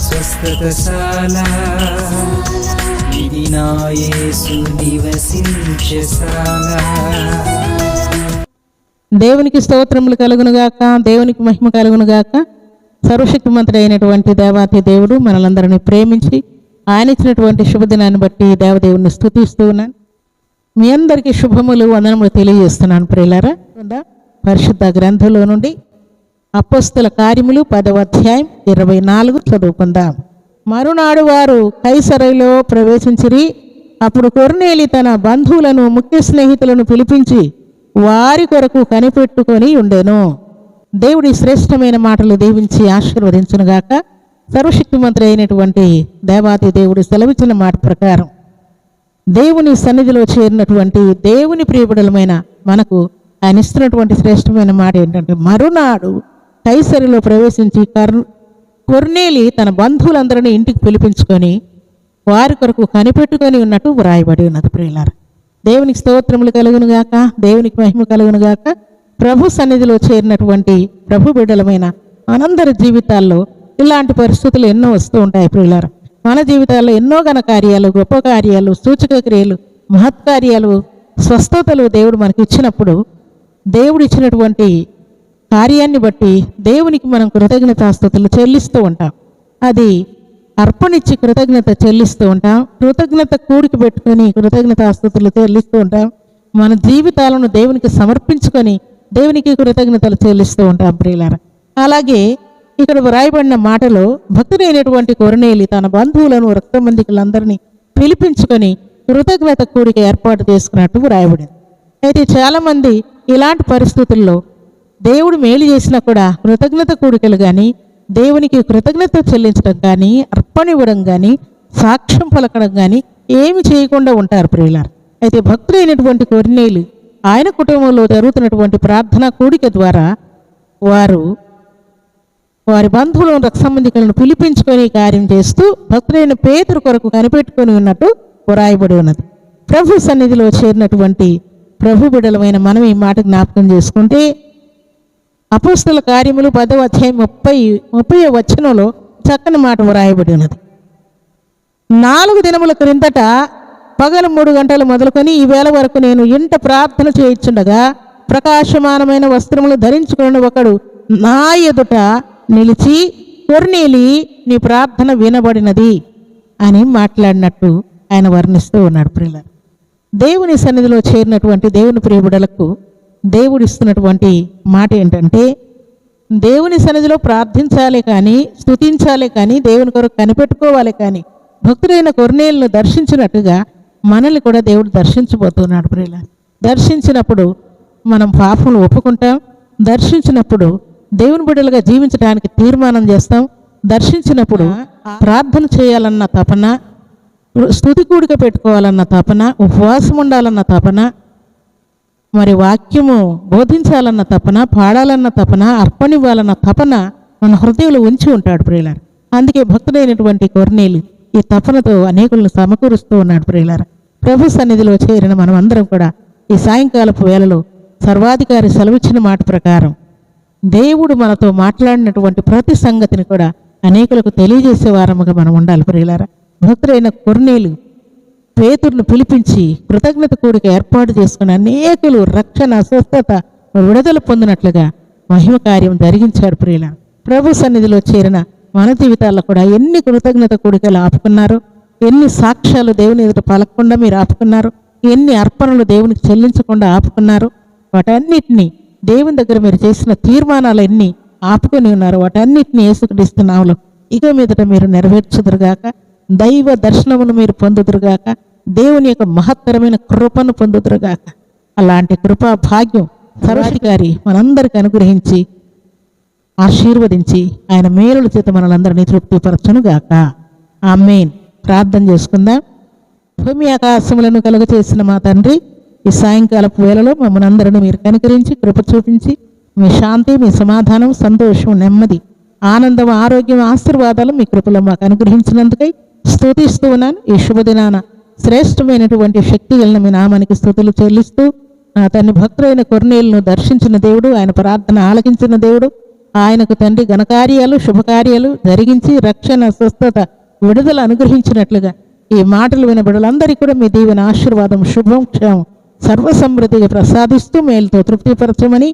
స్వస్థతశాల ఇది నా యేసు నివసించశాల. దేవునికి స్తోత్రములు కలుగునుగాక, దేవునికి మహిమ కలుగునుగాక. సర్వశక్తిమంతుడు అయినటువంటి దేవాతి దేవుడు మనలందరినీ ప్రేమించి ఆయన ఇచ్చినటువంటి శుభదినాన్ని బట్టి దేవదేవుని స్తుతిస్తూ ఉన్నాను. మీ అందరికీ శుభములు వందనములు తెలియజేస్తున్నాను. ప్రియులారా, పరిశుద్ధ గ్రంథంలో నుండి అపోస్తల కార్యములు 10వ అధ్యాయం 24 చదువుకుందాం. మరునాడు వారు కైసరలో ప్రవేశించిరి. అప్పుడు కొర్నేలి తన బంధువులను ముఖ్య స్నేహితులను పిలిపించి వారి కొరకు కనిపెట్టుకొని ఉండెను. దేవుడి శ్రేష్టమైన మాటలు దీవించి ఆశీర్వదించునుగాక. సర్వశక్తిమంతుడు అయినటువంటి దేవాతి దేవుడు సెలవిచ్చిన మాట ప్రకారం దేవుని సన్నిధిలో చేరినటువంటి దేవుని ప్రియబిడలమైన మనకు ఆయన ఇస్తున్నటువంటి శ్రేష్టమైన మాట ఏంటంటే, మరునాడు కైసరిలో ప్రవేశించి కొర్నేలి తన బంధువులందరినీ ఇంటికి పిలిపించుకొని వారి కొరకు కనిపెట్టుకొని ఉన్నట్టు వ్రాయబడి ఉన్నది. ప్రియులారా, దేవునికి స్తోత్రములు కలుగునుగాక, దేవునికి మహిమ కలుగునుగాక. ప్రభు సన్నిధిలో చేరినటువంటి ప్రభు బిడ్డలమైన మనందరి జీవితాల్లో ఇలాంటి పరిస్థితులు ఎన్నో వస్తూ ఉంటాయి. ప్రియులారా, మన జీవితాల్లో ఎన్నో ఘన కార్యాలు, గొప్ప కార్యాలు, సూచక క్రియలు, మహత్కార్యాలు, స్వస్థతలు దేవుడు మనకి ఇచ్చినప్పుడు దేవుడు ఇచ్చినటువంటి కార్యాన్ని బట్టి దేవునికి మనం కృతజ్ఞతాస్తుతులు చెల్లిస్తూ ఉంటాం. అది అర్పణిచ్చి కృతజ్ఞత చెల్లిస్తూ ఉంటాం. కృతజ్ఞత కూడికి పెట్టుకొని కృతజ్ఞతాస్తుతులు చెల్లిస్తూ ఉంటాం. మన జీవితాలను దేవునికి సమర్పించుకొని దేవునికి కృతజ్ఞతలు చెల్లిస్తూ ఉంటాం. ప్రియులారా, అలాగే ఇక్కడ వ్రాయబడిన మాటలో భక్తుడైనటువంటి కొర్నేలి తన బంధువులను రక్తమందికులందరినీ పిలిపించుకొని కృతజ్ఞత కూడిక ఏర్పాటు చేసుకున్నట్టు వ్రాయబడింది. అయితే చాలామంది ఇలాంటి పరిస్థితుల్లో దేవుడు మేలు చేసినా కూడా కృతజ్ఞత కూడికలు కానీ, దేవునికి కృతజ్ఞత చెల్లించడం కానీ, అర్పణివ్వడం కానీ, సాక్ష్యం పలకడం కానీ ఏమి చేయకుండా ఉంటారు. ప్రియులారా, అయితే భక్తుడైనటువంటి కొర్నేలి ఆయన కుటుంబంలో జరుగుతున్నటువంటి ప్రార్థనా కూడిక ద్వారా వారి బంధువులను రక్తసంబంధికులను పిలిపించుకొని కార్యం చేస్తూ భక్తుడైన పేతురు కొరకు కనిపెట్టుకొని ఉన్నట్టు వ్రాయబడి ఉన్నది. ప్రభు సన్నిధిలో చేరినటువంటి ప్రభు బిడ్డలమైన మనం ఈ మాట జ్ఞాపకం చేసుకుంటే అపోస్తల కార్యములు 10వ అధ్యాయం 30వ వచనంలో చక్కని మాట వ్రాయబడి ఉన్నది. 4 దినముల క్రిందట పగలు 3 గంటలు మొదలుకొని ఈ వేళ వరకు నేను ఇంట ప్రార్థన చేయించుండగా ప్రకాశమానమైన వస్త్రములు ధరించుకున్న ఒకడు నా ఎదుట నిలిచి, కొర్నేలి, నీ ప్రార్థన వినబడినది అని మాట్లాడినట్టు ఆయన వర్ణిస్తూ ఉన్నాడు. ప్రియులారా, దేవుని సన్నిధిలో చేరినటువంటి దేవుని ప్రియబిడలకు దేవుడు ఇస్తున్నటువంటి మాట ఏంటంటే, దేవుని సన్నిధిలో ప్రార్థించాలి కానీ, స్తుతించాలి కానీ, దేవుని కొరకు కనిపెట్టుకోవాలి కానీ, భక్తుడైన కొర్నేలును దర్శించినట్టుగా మనల్ని కూడా దేవుడు దర్శించబోతున్నాడు. ప్రియులారా, దర్శించినప్పుడు మనం పాపములు ఒప్పుకుంటాం. దర్శించినప్పుడు దేవుని బిడ్డలుగా జీవించడానికి తీర్మానం చేస్తాం. దర్శించినప్పుడు ప్రార్థన చేయాలన్న తపన, స్తుతి కూడిక పెట్టుకోవాలన్న తపన, ఉపవాసం ఉండాలన్న తపన, మరి వాక్యము బోధించాలన్న తపన, పాడాలన్న తపన, అర్పణివ్వాలన్న తపన మన హృదయంలో ఉంచి ఉంటాడు. ప్రియులారా, అందుకే భక్తుడైనటువంటి కొర్నేలి ఈ తపనతో అనేకులను సమకూరుస్తూ ఉన్నాడు. ప్రియులారా, ప్రభు సన్నిధిలో చేరిన మనం అందరం కూడా ఈ సాయంకాలపు వేళలో సర్వాధికారి సెలవిచ్చిన మాట ప్రకారం దేవుడు మనతో మాట్లాడినటువంటి ప్రతి సంగతిని కూడా అనేకులకు తెలియజేసే వారముగా మనం ఉండాలి. ప్రియులారా, భక్తుడైన కొర్నేలు పేతురును పిలిపించి కృతజ్ఞత కూడిక ఏర్పాటు చేసుకుని అనేకులు రక్షణ, స్వస్థత, విడుదల పొందినట్లుగా మహిమ కార్యం జరిగించాడు. ప్రియులారా, ప్రభు సన్నిధిలో చేరిన మన జీవితాల్లో కూడా ఎన్ని కృతజ్ఞత కూడికలు ఆపుకున్నారు, ఎన్ని సాక్ష్యాలు దేవుని ఎదుట పలకకుండా మీరు ఆపుకున్నారు, ఎన్ని అర్పణలు దేవునికి చెల్లించకుండా ఆపుకున్నారు, వాటన్నిటినీ దేవుని దగ్గర మీరు చేసిన తీర్మానాలు ఎన్ని ఆపుకొని ఉన్నారు, వాటన్నిటిని యేసుక్రీస్తు నామములో ఇక మీదట మీరు నెరవేర్చుదురుగాక. దైవ దర్శనమును మీరు పొందుదురుగాక. దేవుని యొక్క మహత్తరమైన కృపను పొందుదురుగాక. అలాంటి కృపా భాగ్యం సర్వాధికారి మనందరికి అనుగ్రహించి ఆశీర్వదించి ఆయన మేలుల చేత మనలందరినీ తృప్తిపరచునుగాక. ఆమేన్. ప్రార్థన చేసుకుందాం. భూమి ఆకాశములను కలుగ చేసిన మా తండ్రి, ఈ సాయంకాలపు వేళలో మమ్మల్ని అందరినీ మీరు కనికరించి కృప చూపించి మీ శాంతి, మీ సమాధానం, సంతోషం, నెమ్మది, ఆనందం, ఆరోగ్యం, ఆశీర్వాదాలు మీ కృపలో మాకు అనుగ్రహించినందుకై స్తుతిస్తూ ఉన్నాను. ఈ శుభదినాన శ్రేష్టమైనటువంటి శక్తి కలిగిన మీ నామానికి స్తుతులు చెల్లిస్తూ, నా తండ్రి భక్తులైన కొర్నేలును దర్శించిన దేవుడు, ఆయన ప్రార్థన ఆలకించిన దేవుడు, ఆయనకు తండ్రి ఘనకార్యాలు శుభకార్యాలు జరిగించి రక్షణ స్వస్థత విడుదల అనుగ్రహించినట్లుగా ఈ మాటలు విన బిడ్డలందరికీ కూడా మీ దీవెన ఆశీర్వాదం శుభం క్షేమం సర్వసమృద్ధిగా ప్రసాదిస్తూ మేలుతో తృప్తిపరచమని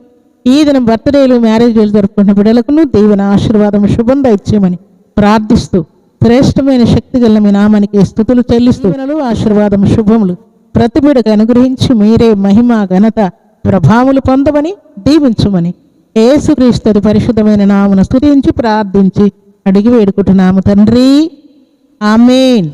ఈ దినం బర్త్డేలు మ్యారేజ్లు జరుపుకున్న బిడ్డలకును దీవెన ఆశీర్వాదం శుభం దయచేయమని ప్రార్థిస్తూ శ్రేష్టమైన శక్తి గల మీ నామానికి స్తుతులు చెల్లిస్తూ దీవెనలు ఆశీర్వాదం శుభములు ప్రతి బిడ్డకు అనుగ్రహించి మీరే మహిమ ఘనత ప్రభావములు పొందమని దీవించమని యేసుక్రీస్తు పరిశుద్ధమైన నామమును స్తుతించి ప్రార్థించి అడిగి వేడుకుంటున్నాము తండ్రి ఆమేన్.